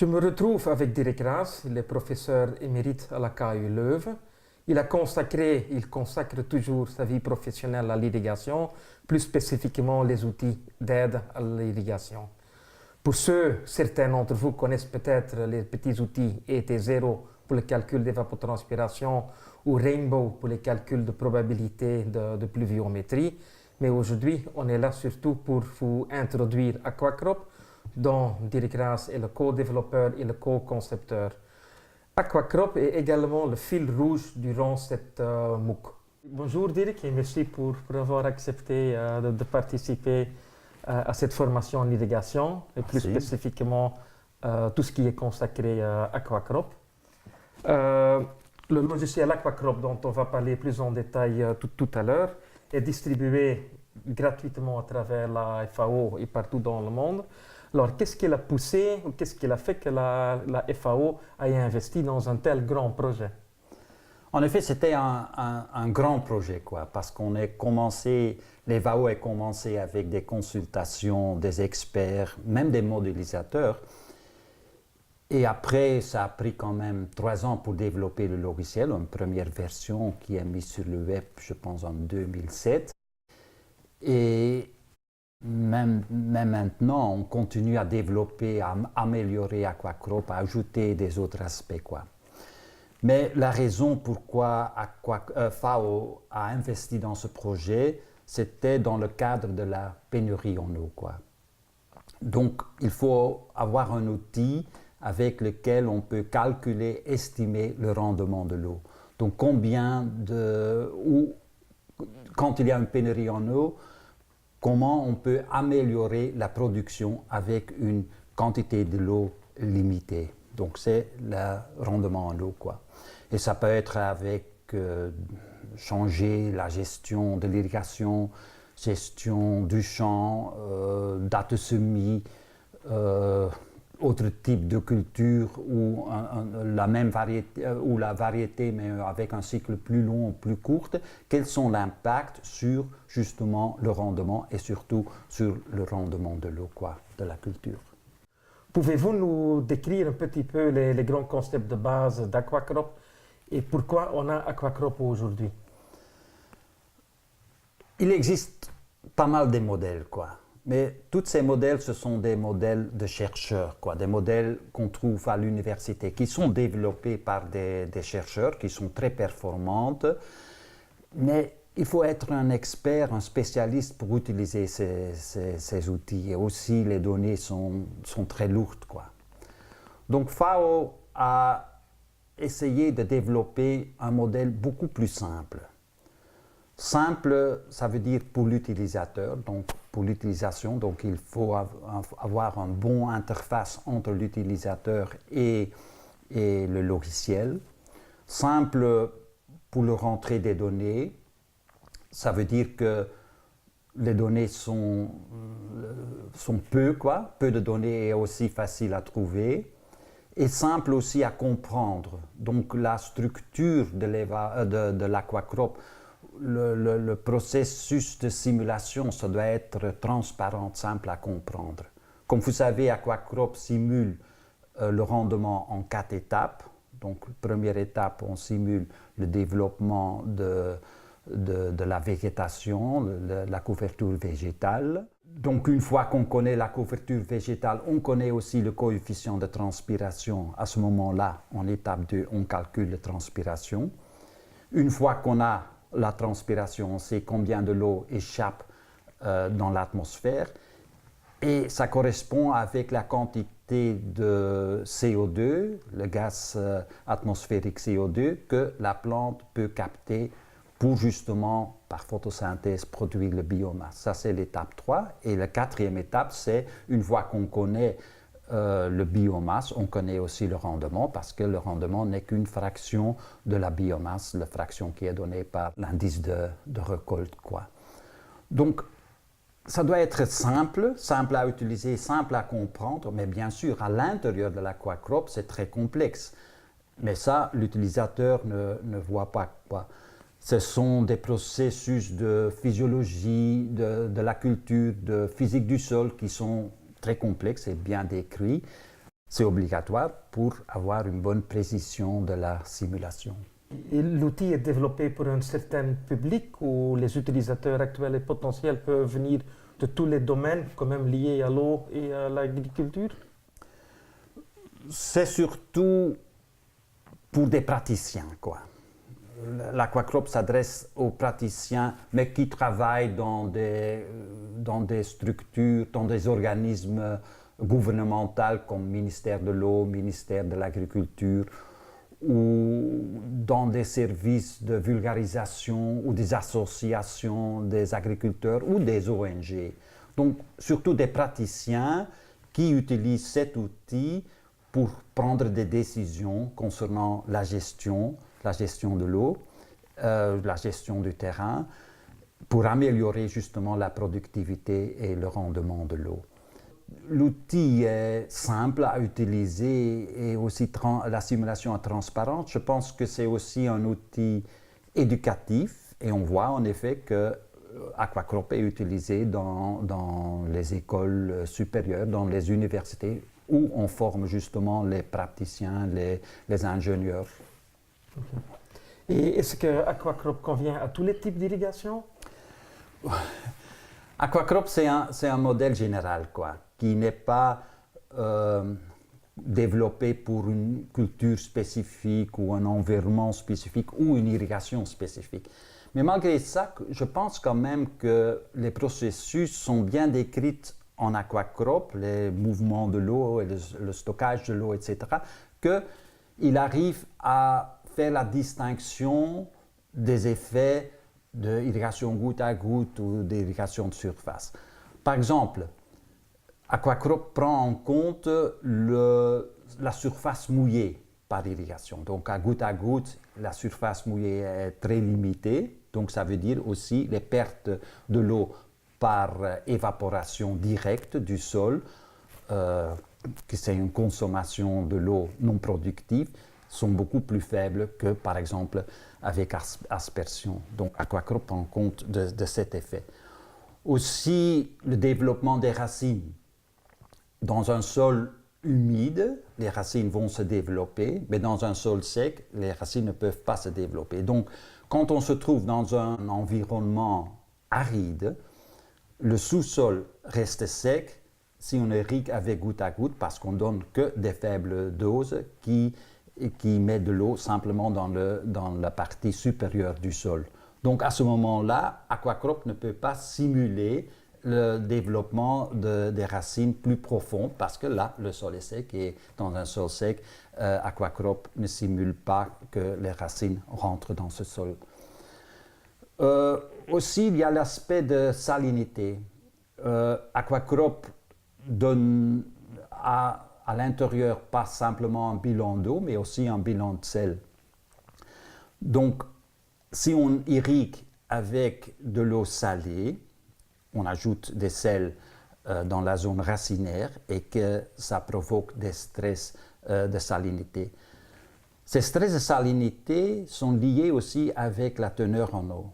Je me retrouve avec Dirk Raas, il est professeur émérite à la KU Leuven. Il consacre toujours sa vie professionnelle à l'irrigation, plus spécifiquement les outils d'aide à l'irrigation. Pour certains d'entre vous connaissent peut-être les petits outils ET0 pour le calcul d'évapotranspiration ou Rainbow pour les calculs de probabilité de pluviométrie. Mais aujourd'hui, on est là surtout pour vous introduire Aquacrop, dont Dirk Raas est le co-développeur et le co-concepteur. Aquacrop est également le fil rouge durant cette MOOC. Bonjour Dirk et merci pour avoir accepté de participer à cette formation en irrigation et plus spécifiquement tout ce qui est consacré à Aquacrop. Le logiciel Aquacrop dont on va parler plus en détail tout à l'heure est distribué gratuitement à travers la FAO et partout dans le monde. Alors, qu'est-ce qui l'a poussé ou qu'est-ce qui a fait que la FAO ait investi dans un tel grand projet? En effet, c'était un grand projet, quoi, parce qu'on a commencé, les FAO a commencé avec des consultations des experts, même des modélisateurs. Et après, ça a pris quand même 3 ans pour développer le logiciel, une première version qui est mise sur le web, je pense, en 2007. Et même maintenant, on continue à développer, à améliorer Aquacrop, à ajouter des autres aspects, quoi. Mais la raison pourquoi FAO a investi dans ce projet, c'était dans le cadre de la pénurie en eau, quoi. Donc, il faut avoir un outil avec lequel on peut calculer, estimer le rendement de l'eau. Donc, quand il y a une pénurie en eau, comment on peut améliorer la production avec une quantité de l'eau limitée. Donc c'est le rendement en eau, quoi. Et ça peut être avec changer la gestion de l'irrigation, gestion du champ, date de semis, autre type de culture ou la même variété ou la variété mais avec un cycle plus long ou plus court. Quels sont l'impact sur justement le rendement et surtout sur le rendement de l'eau, quoi, de la culture. Pouvez-vous nous décrire un petit peu les grands concepts de base d'Aquacrop et pourquoi on a Aquacrop aujourd'hui? Il existe pas mal de modèles, quoi. Mais tous ces modèles, ce sont des modèles de chercheurs, quoi, des modèles qu'on trouve à l'université, qui sont développés par des chercheurs qui sont très performantes. Mais il faut être un expert, un spécialiste pour utiliser ces outils. Et aussi, les données sont très lourdes, quoi. Donc, FAO a essayé de développer un modèle beaucoup plus simple. Simple, ça veut dire pour l'utilisateur, donc pour l'utilisation, donc il faut avoir une bonne interface entre l'utilisateur et le logiciel. Simple pour le rentrer des données, ça veut dire que les données sont peu, quoi, peu de données et aussi facile à trouver. Et simple aussi à comprendre, donc la structure de l'Aquacrop, le processus de simulation, ça doit être transparent, simple à comprendre. Comme vous savez, Aquacrop simule le rendement en 4 étapes. Donc, première étape, on simule le développement de la végétation, la couverture végétale. Donc, une fois qu'on connaît la couverture végétale, on connaît aussi le coefficient de transpiration. À ce moment-là, en étape 2, on calcule la transpiration. Une fois qu'on a la transpiration, on sait combien de l'eau échappe dans l'atmosphère et ça correspond avec la quantité de CO2, le gaz atmosphérique CO2 que la plante peut capter pour justement, par photosynthèse, produire le biomasse. Ça, c'est l'étape 3. Et la 4e étape, c'est une fois qu'on connaît le biomasse, on connaît aussi le rendement parce que le rendement n'est qu'une fraction de la biomasse, la fraction qui est donnée par l'indice de récolte, quoi. Donc, ça doit être simple, simple à utiliser, simple à comprendre, mais bien sûr, à l'intérieur de l'Aquacrop, c'est très complexe. Mais ça, l'utilisateur ne voit pas, quoi. Ce sont des processus de physiologie, de la culture, de physique du sol qui sont très complexes et bien décrits. C'est obligatoire pour avoir une bonne précision de la simulation. Et l'outil est développé pour un certain public où les utilisateurs actuels et potentiels peuvent venir de tous les domaines, quand même liés à l'eau et à l'agriculture? C'est surtout pour des praticiens, quoi. L'Aquacrop s'adresse aux praticiens, mais qui travaillent dans des structures, dans des organismes gouvernementaux comme ministère de l'eau, ministère de l'agriculture, ou dans des services de vulgarisation ou des associations des agriculteurs ou des ONG. Donc, surtout des praticiens qui utilisent cet outil pour prendre des décisions concernant la gestion de l'eau, la gestion du terrain, pour améliorer justement la productivité et le rendement de l'eau. L'outil est simple à utiliser et aussi la simulation est transparente. Je pense que c'est aussi un outil éducatif et on voit en effet que Aquacrop est utilisé dans les écoles supérieures, dans les universités où on forme justement les praticiens, les ingénieurs. Okay. Et est-ce que Aquacrop convient à tous les types d'irrigation? Aquacrop, c'est un modèle général, quoi, qui n'est pas développé pour une culture spécifique ou un environnement spécifique ou une irrigation spécifique. Mais malgré ça, je pense quand même que les processus sont bien décrits en Aquacrop, les mouvements de l'eau et le stockage de l'eau, etc., qu'il arrive à faire la distinction des effets d'irrigation goutte à goutte ou d'irrigation de surface. Par exemple, Aquacrop prend en compte la surface mouillée par irrigation. Donc à goutte, la surface mouillée est très limitée. Donc ça veut dire aussi les pertes de l'eau par évaporation directe du sol, que c'est une consommation de l'eau non productive, sont beaucoup plus faibles que par exemple avec aspersion. Donc Aquacrop prend compte de cet effet. Aussi le développement des racines. Dans un sol humide, les racines vont se développer, mais dans un sol sec, les racines ne peuvent pas se développer. Donc quand on se trouve dans un environnement aride, le sous-sol reste sec si on irrigue avec goutte à goutte parce qu'on donne que des faibles doses qui mettent de l'eau simplement dans la partie supérieure du sol. Donc à ce moment-là, Aquacrop ne peut pas simuler le développement des racines plus profondes parce que là, le sol est sec et dans un sol sec, Aquacrop ne simule pas que les racines rentrent dans ce sol. Aussi, il y a l'aspect de salinité. Aquacrop donne à l'intérieur pas simplement un bilan d'eau, mais aussi un bilan de sel. Donc, si on irrigue avec de l'eau salée, on ajoute des sels dans la zone racinaire et que ça provoque des stress de salinité. Ces stress de salinité sont liés aussi avec la teneur en eau.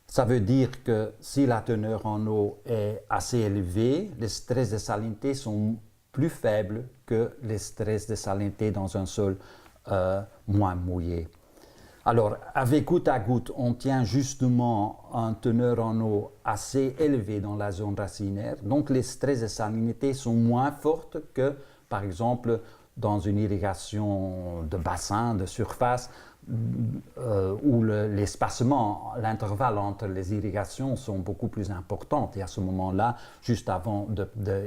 Ça veut dire que si la teneur en eau est assez élevée, les stress de salinité sont plus faibles que les stress de salinité dans un sol moins mouillé. Alors, avec goutte à goutte, on tient justement une teneur en eau assez élevée dans la zone racinaire. Donc, les stress de salinité sont moins fortes que, par exemple, dans une irrigation de bassin, de surface, où l'espacement, l'intervalle entre les irrigations sont beaucoup plus importants. Et à ce moment-là, juste avant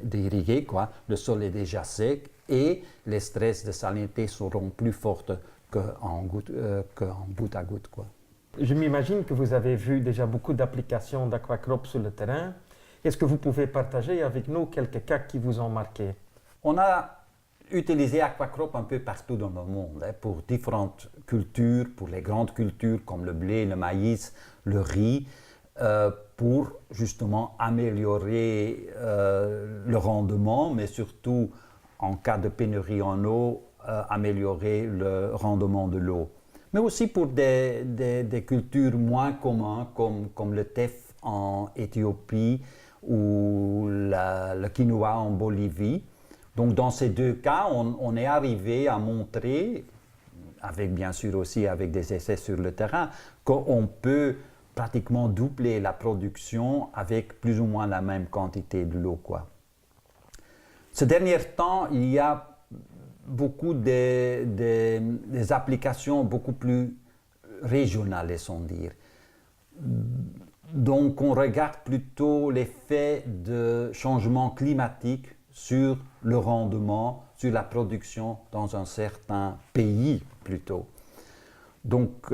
d'irriguer, le sol est déjà sec et les stress de salinité seront plus fortes qu'en goutte à goutte, quoi. Je m'imagine que vous avez vu déjà beaucoup d'applications d'Aquacrop sur le terrain. Est-ce que vous pouvez partager avec nous quelques cas qui vous ont marqué? On a utilisé Aquacrop un peu partout dans le monde, pour différentes cultures, pour les grandes cultures comme le blé, le maïs, le riz, pour justement améliorer le rendement, mais surtout en cas de pénurie en eau, améliorer le rendement de l'eau. Mais aussi pour des cultures moins communes comme le teff en Éthiopie ou le quinoa en Bolivie. Donc dans ces deux cas, on est arrivé à montrer, avec bien sûr aussi avec des essais sur le terrain, qu'on peut pratiquement doubler la production avec plus ou moins la même quantité de l'eau, quoi. Ce dernier temps, il y a beaucoup des applications beaucoup plus régionales, laissons dire. Donc on regarde plutôt l'effet de changement climatique sur le rendement, sur la production dans un certain pays plutôt. Donc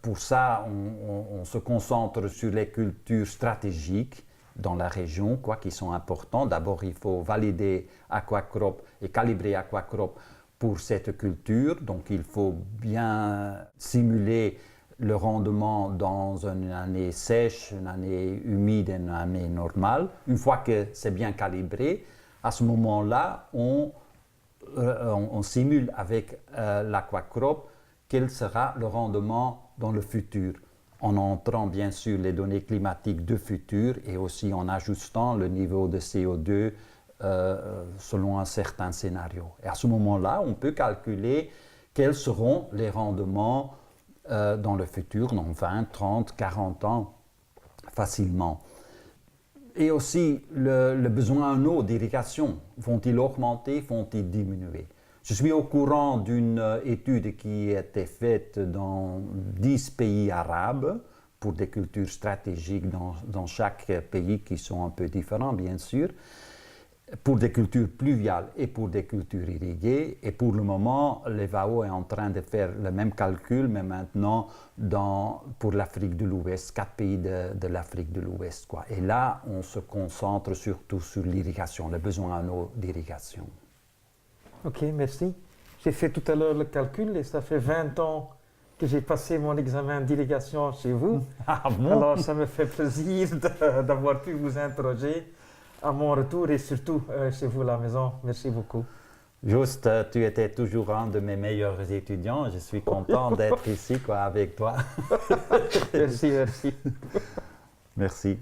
pour ça, on se concentre sur les cultures stratégiques dans la région, quoi, qui sont importantes. D'abord, il faut valider Aquacrop et calibrer Aquacrop pour cette culture. Donc il faut bien simuler le rendement dans une année sèche, une année humide et une année normale. Une fois que c'est bien calibré, à ce moment-là, on simule avec l'Aquacrop quel sera le rendement dans le futur, en entrant bien sûr les données climatiques de futur et aussi en ajustant le niveau de CO2 selon un certain scénario. Et à ce moment-là, on peut calculer quels seront les rendements dans le futur, dans 20, 30, 40 ans, facilement. Et aussi, le besoin en eau d'irrigation, vont-ils augmenter, vont-ils diminuer? Je suis au courant d'une étude qui a été faite dans 10 pays arabes pour des cultures stratégiques dans chaque pays qui sont un peu différents, bien sûr, pour des cultures pluviales et pour des cultures irriguées. Et pour le moment, l'EVAO est en train de faire le même calcul, mais maintenant pour l'Afrique de l'Ouest, 4 pays de l'Afrique de l'Ouest, quoi. Et là, on se concentre surtout sur l'irrigation, le besoin en eau d'irrigation. Ok, merci. J'ai fait tout à l'heure le calcul et ça fait 20 ans que j'ai passé mon examen d'irrigation chez vous. Ah bon? Alors ça me fait plaisir d'avoir pu vous interroger à mon retour et surtout chez vous à la maison. Merci beaucoup. Juste, tu étais toujours un de mes meilleurs étudiants. Je suis content d'être ici, quoi, avec toi. Merci, merci. Merci.